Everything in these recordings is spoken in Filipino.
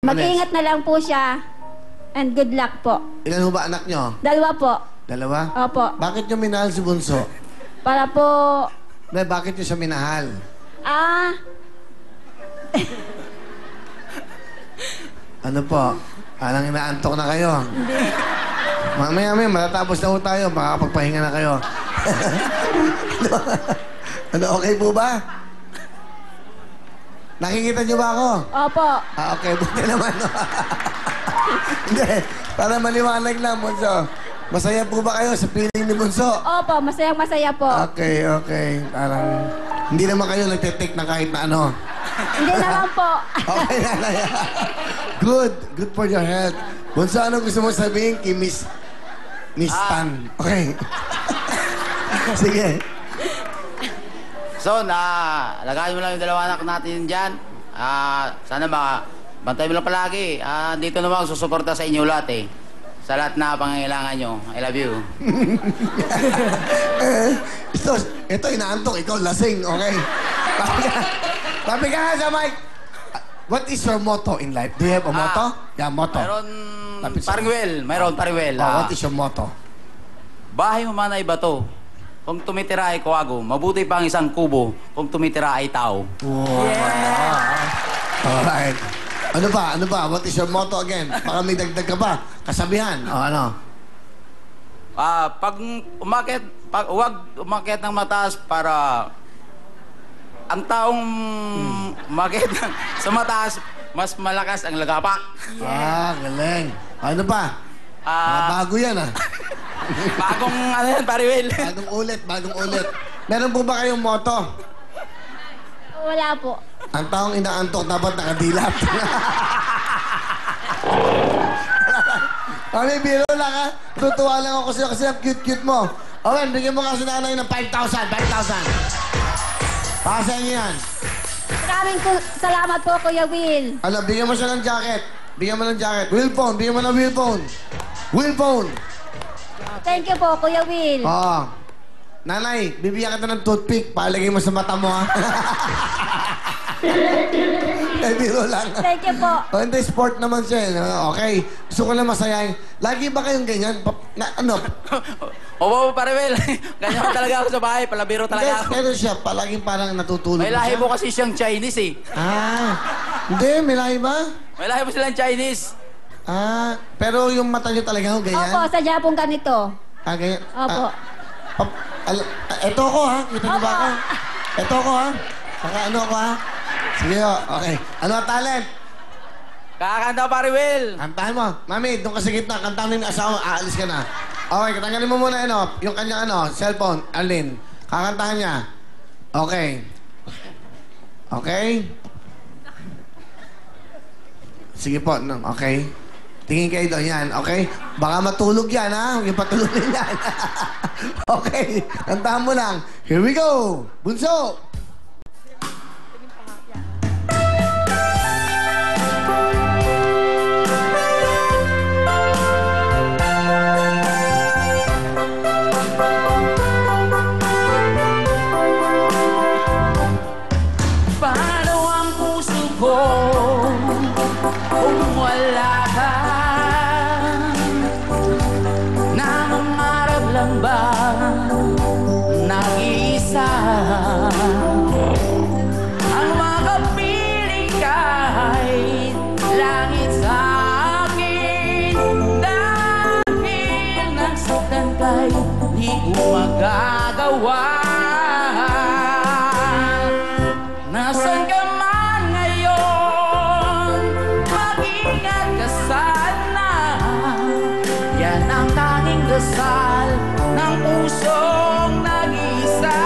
Mag-ingat na lang po siya. And good luck po. Ilan ho ba anak nyo? 2 po. 2? Opo. Bakit nyo minahal si Bunso? Para po... Bakit nyo siya minahal? Ano po? Alang inaantok na kayo. Hindi. Mamaya, matatapos na ho tayo. Makakapagpahinga na kayo. Ano, okay po ba? Nakikita nyo ba ako? Opo. Okay. Buti naman. Hindi. Para maliwanag lang, Bunso. Masaya po ba kayo sa piling ni Bunso? Opo, masayang-masaya po. Okay. Parang hindi naman kayo nagte-take na kahit na ano. Hindi naman po. Okay, nanay. Good for your health. Bunso, ano gusto mo sabihin kay Miss Tan? Okay. Sige. So, lagayin mo lang yung 2 anak natin dyan. Sana bantay mo lang palagi. Dito naman susuporta sa inyo lahat eh. Sa lahat na pangangailangan nyo. I love you. Ito, inaantok. Ikaw, lasing. Okay? Papi ka nga sa mic. What is your motto in life? Do you have a motto? Yeah, motto. Mayroon, Pariwel. What is your motto? Bahay mo man ay bato. Kung tumitira ay kuwago, mabuti pa ang isang kubo. Kung tumitira ay tao. Wow. Yeah. Alright. Ano ba? What is your motto again? Baka may dagdag ka ba? Kasabihan. Ano? Huwag umakyat ng mataas para ang taong umakyat sa mataas, mas malakas ang lagapak. Galing. Ano pa? Bago yan, Bagong ano yan, Pariwel. Bagong ulit. Meron po ba kayong motto? Wala po. Ang taong inaantok dapat nakadilat. Mami, biro lang ha. Tutuwa lang ako sa'yo kasi ang cute-cute mo. Owen, bigyan mo kasi nanay ng 5,000. 5,000. Para sa inyo yan. Maraming salamat po, Kuya Will. Bigyan mo siya ng jacket. Will phone. Bigyan mo ng will phone. Will phone. Thank you po, Kuya Will. Nanay, bibigyan kita ng toothpick. Palagay mo sa mata mo, ha? Biro lang. Thank you po. Hindi, sport naman siya. Okay. Gusto ko lang masayahin. Lagi ba kayong ganyan? Opo, Pariwel. Ganyan talaga ako sa bahay. Palabiro talaga ako. Pero siya, palaging parang natutulog May lahi po kasi siyang Chinese eh. Hindi, may lahi ba? May lahi po silang Chinese. Pero yung mata niyo talaga ganyan? Opo, sa Japon ganito. Ganyan? Opo. Ito ko, ha? Kita niyo ba ako? Ito ko, ha? Saka ano ko, ha? Sige, okay. Ano ang talent? Kakanta, Pariwel. Kantahin mo. Mami, doon ka sa gitna. Kantahin mo yung asawa. Aalis ka na. Okay, katanggalin mo muna yung kanyang cellphone. Arlene. Kakantahan niya. Okay. Okay? Sige po. Okay. Tingin kayo doon yan. Okay? Baka matulog yan, ha? Huwag yung patulogin yan. Okay. Kantahan mo lang. Here we go. Bunso. Kung wala ka, nangangarap lang ba nag-iisa? Ang makapiling kahit langit sa akin, dahil nagsaktan ka'y di ko magagawa. Nasaan ka man ngayon, mag-ingat ka sana. Yan ang tanging dasal ng pusong nag-iisa.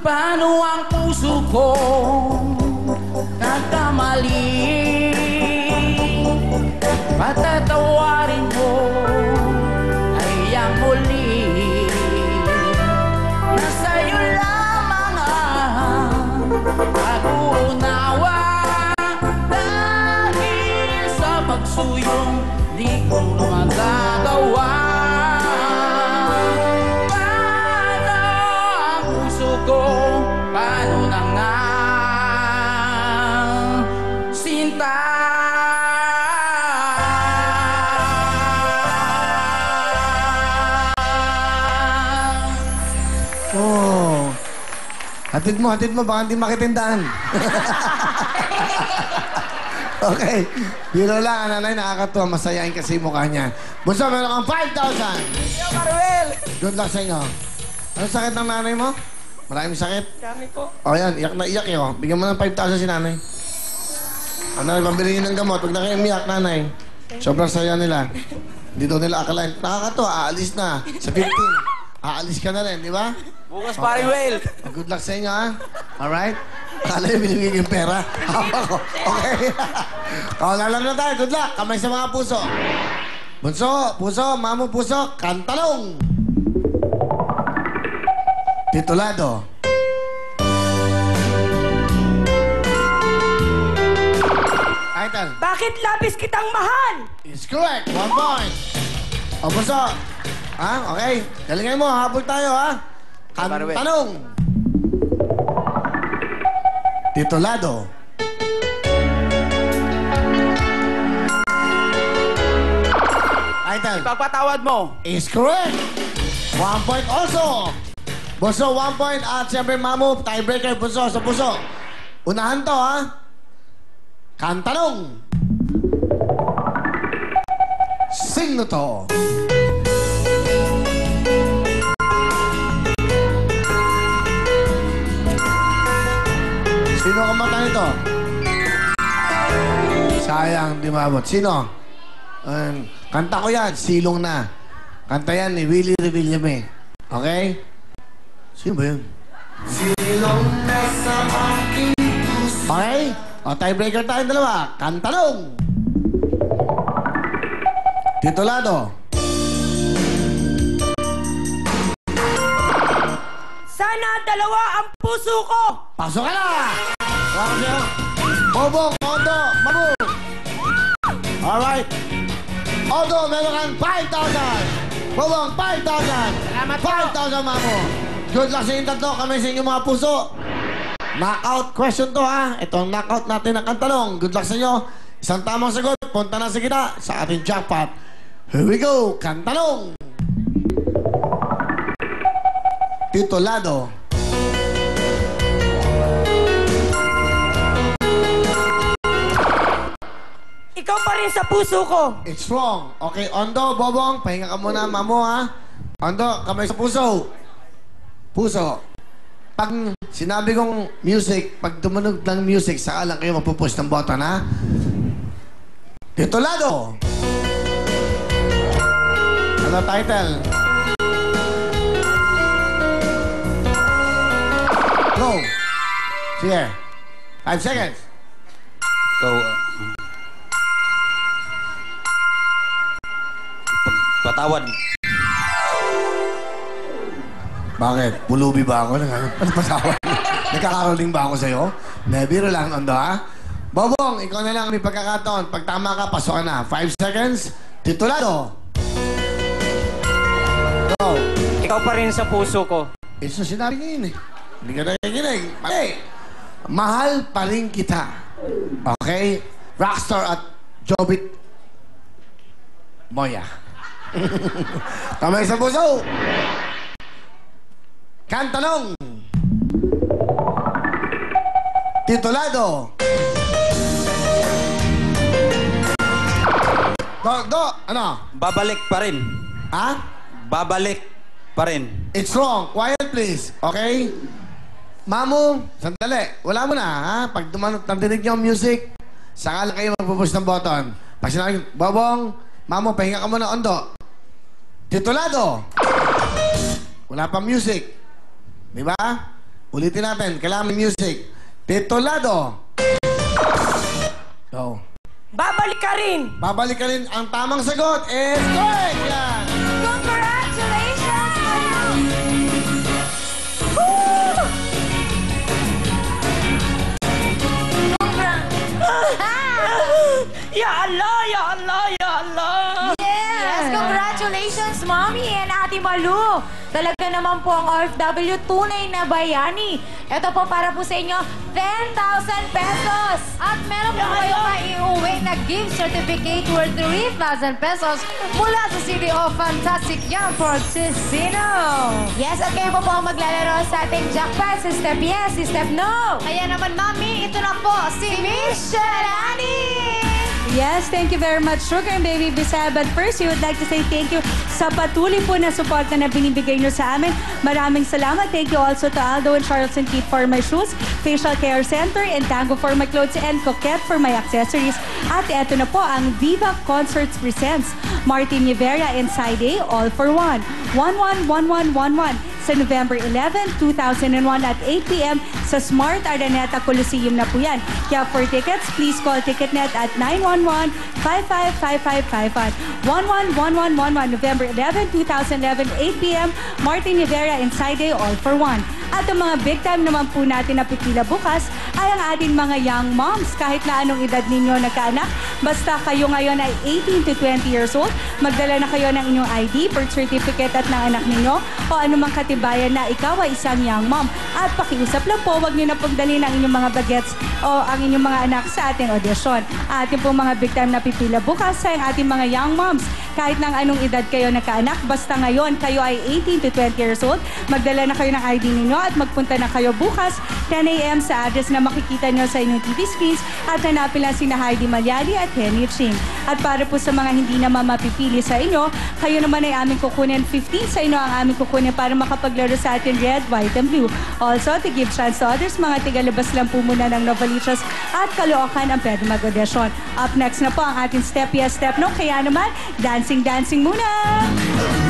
Paano ang puso ko nagkamali? Patatawarin mo ay ang muli. Nasa'yo lamang ang pag-uunawa, dahil sa pagsuyong di ko magagawa. Paano ang puso ko, paano na kanyang sinta. Oh. Hatid mo, baka hindi makitindaan. Okay. Biro lang, nanay, nakakatuwa. Masayain kasi yung mukha niya. Bunso, meron kang 5,000. Maruel! Good luck sa inyo. Anong sakit ng nanay mo? Maraming sakit? Dami po. O yan, iyak na iyak yun. Bigyan mo ng 5,000 si nanay. Ano, pambili niyo ng gamot. Huwag na kayo umiyak, nanay. Sobrang saya nila. Hindi daw nila akalain. Nakakatuwa, aalis na. Sa 15. Aalis ka na rin, di ba? Bukas paring Will. Good luck sa inyo, ha? Alright? Akala yung binibigay yung pera. Hapa ko. Okay. O, lalang na tayo. Good luck. Kamay sa mga puso. Bunso, puso, mamo, puso. Kantalong. Titulado. Title. Bakit labis kitang mahal? Is correct. 1 point. O, puso. Ha? Okay. Galingay mo. Habol tayo, ha? Kantalong. Titulado. Title. Ipagpatawad mo. Is correct. 1 point also. Bunso, 1 point. At siyempre, Mamo, tiebreaker, Bunso, sa puso. Unahan to, ha? Kantanong. Sino to? Sino kumanta nito? Sayang, di maabot. Sino? Kanta ko yan, Silong Na. Kanta yan ni Willie Revillame. Okay? Sino ba yun? Silong na sa aking puso. Okay? O, tiebreaker tayong dalawa. Kantanong. Titulado. Sana dalawa ang puso ko! Pasok ka na! Pasok siya. Bobong, Odo, Mamu. Alright. Odo, meron kang 5,000. Bobong, 5,000. Salamat po. 5,000, Mamu. Good luck sa inyong tatlo. Kami sa inyong mga puso. Knockout question to, ha? Ito ang knockout natin ng kantanong. Good luck sa inyo. Isang tamang sagot. Punta na sa kita sa ating jackpot. Here we go. Kantanong. Titulado. Ikaw pa rin sa puso ko! It's wrong. Okay, Ondo, Bobong, pahinga ka muna, Mamo, ha? Ondo, kamay sa puso. Puso. Pag sinabi kong music, pag tumunog ng music, saka lang kayo magpupush ng button, ha? Titulado. Ano title? Go. Sige. 5 seconds. Go. Patawad. Bakit? Pulubi ba ako? Ano pasawa? Nagkakaroling ba ako sa'yo? Biro lang, Ondo, ha? Bobong, ikaw na lang may pagkakataon. Pag tama ka, pasok ka na. 5 seconds. Titulado. Go. Ikaw pa rin sa puso ko. Eso sinabi niya yun, eh. Hindi ka nakikinig. Mali. Mahal pa rin kita. Okay? Rockstar at Jobit Moya. Kamay sa puso. Kantanong. Titulado. Ano? Babalik pa rin. Ha? Babalik pa rin. It's wrong. Quiet, please. Okay? Mamu, sandali. Wala mo na, ha? Pag nandinig niyo ang music, saka lang kayo magpupush ng button. Pag sinabi, Bobong, Mamu, pahinga ka muna, Ondo. Titulado. Wala pang music. Di ba? Ulitin natin. Kailangan may music. Titulado. Go. Babalik ka rin! Babalik ka rin. Ang tamang sagot is correct. Yan. Congratulations! Ya Allah! Ya Allah! Ya Allah! Yes! Congratulations, Mommy and Ate Malu! Talaga naman po ang OFW tunay na bayani. Ito po para po sa inyo, 10,000 pesos. At meron po kayo maiuwi na gift certificate worth 3,000 pesos mula sa City of Fantastic Young Fortissino. Yes, at kayo po ang maglalaro sa ating jackpot sa step yes, sa step no. Kaya naman, Mami, ito na po si Miss Sharani! Yes, thank you very much, Sugar and Baby Bisaya. But first, we would like to say thank you sa patuloy po na suporta na binibigay nyo sa amin. Maraming salamat. Thank you also to Aldo and Charles and Keith for my shoes, Facial Care Center, and Tango for my clothes, and Coquette for my accessories. At eto na po ang Viva Concerts presents Martin Rivera and Side A, All for One. 111111 sa November 11, 2001 at 8 p.m. sa Smart Araneta Coliseum na po yan. Kaya for tickets, please call TicketNet at 911-555555. 111111 November 11, 2011, 8 p.m. Martin Rivera and Side A, All for One. At ang mga big time naman po natin na pipila bukas ay ang ating mga young moms. Kahit na anong edad ninyo nagkaanak, basta kayo ngayon ay 18 to 20 years old, magdala na kayo ng inyong ID, birth certificate at ng anak ninyo o anumang katibayan na ikaw ay isang young mom. At pakiusap lang po, huwag niyo na pagdalhin ang inyong mga bagets o ang inyong mga anak sa ating audition. Ating pong mga big time na pipila bukas ay ang ating mga young moms. Kahit ng anong edad kayo nagkaanak, basta ngayon kayo ay 18 to 20 years old, magdala na kayo ng ID ninyo at magpunta na kayo bukas 10 a.m. sa address na makikita nyo sa inyong TV screens at hanapin lang sina Heidi Malyali at Henry Ching. At para po sa mga hindi naman mapipili sa inyo, kayo naman ay aming kukunin 15 sa inyo ang aming kukunin para makapaglaro sa atin red, white, and blue. Also, to give chance to others, mga tigalabas lang po muna ng Novaliches at Caloocan ang pwede mag-audition. Up next na po ang ating Step Yes, Step No. Kaya naman, dancing muna!